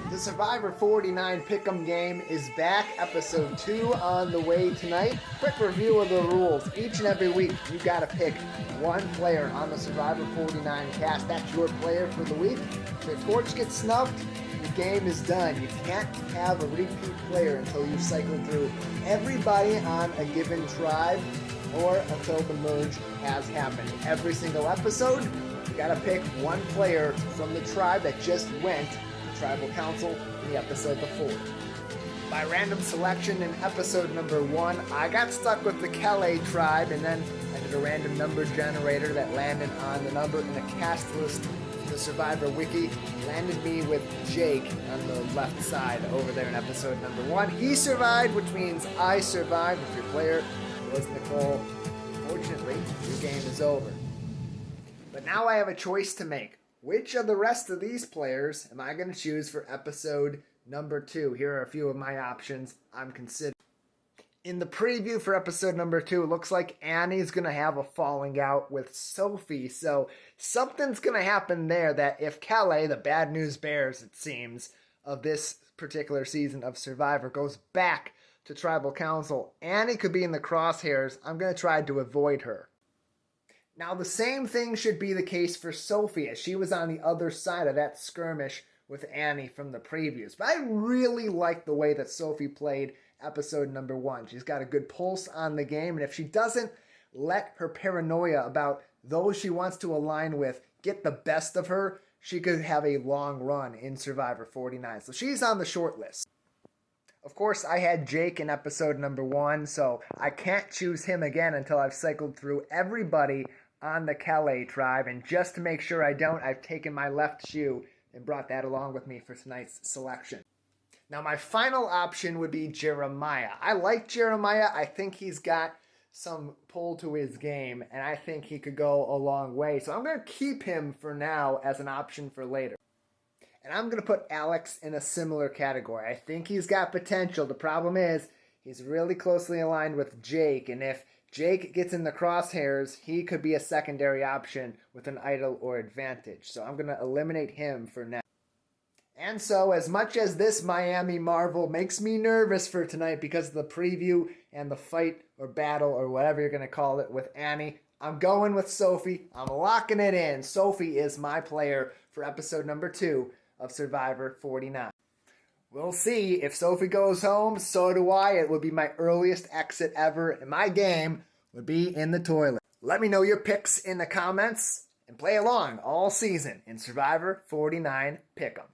The Survivor 49 Pick'em game is back, episode 2 on the way tonight. Quick review of the rules. Each and every week, you gotta pick one player on the Survivor 49 cast. That's your player for the week. If your torch gets snuffed, the game is done. You can't have a repeat player until you've cycled through everybody on a given tribe or until the merge has happened. Every single episode, you gotta pick one player from the tribe that just went Tribal Council in the episode before. By random selection in episode number 1, I got stuck with the Calais tribe, and then I did a random number generator that landed on the number in the cast list from the Survivor Wiki. Landed me with Jake on the left side over there in episode number 1. He survived, which means I survived. If your player was Nicole, unfortunately, your game is over. But now I have a choice to make. Which of the rest of these players am I going to choose for episode number 2? Here are a few of my options I'm considering. In the preview for episode number 2, it looks like Annie's going to have a falling out with SOPHI. So something's going to happen there that if Calais, the Bad News Bears, it seems, of this particular season of Survivor, goes back to Tribal Council, Annie could be in the crosshairs. I'm going to try to avoid her. Now, the same thing should be the case for SOPHI, as she was on the other side of that skirmish with Annie from the previews. But I really like the way that SOPHI played episode number 1. She's got a good pulse on the game, and if she doesn't let her paranoia about those she wants to align with get the best of her, she could have a long run in Survivor 49. So she's on the short list. Of course, I had Jake in episode number 1, so I can't choose him again until I've cycled through everybody on the Calais tribe, and just to make sure I don't, I've taken my left shoe and brought that along with me for tonight's selection. Now, my final option would be Jeremiah. I like Jeremiah. I think he's got some pull to his game, and I think he could go a long way. So I'm going to keep him for now as an option for later. And I'm going to put Alex in a similar category. I think he's got potential. The problem is he's really closely aligned with Jake, and if Jake gets in the crosshairs, he could be a secondary option with an idol or advantage. So I'm going to eliminate him for now. And so, as much as this Miami Marvel makes me nervous for tonight because of the preview and the fight or battle or whatever you're going to call it with Annie, I'm going with SOPHI. I'm locking it in. SOPHI is my player for episode number 2 of Survivor 49. We'll see. If SOPHI goes home, so do I. It would be my earliest exit ever, and my game would be in the toilet. Let me know your picks in the comments, and play along all season in Survivor 49 Pick'em.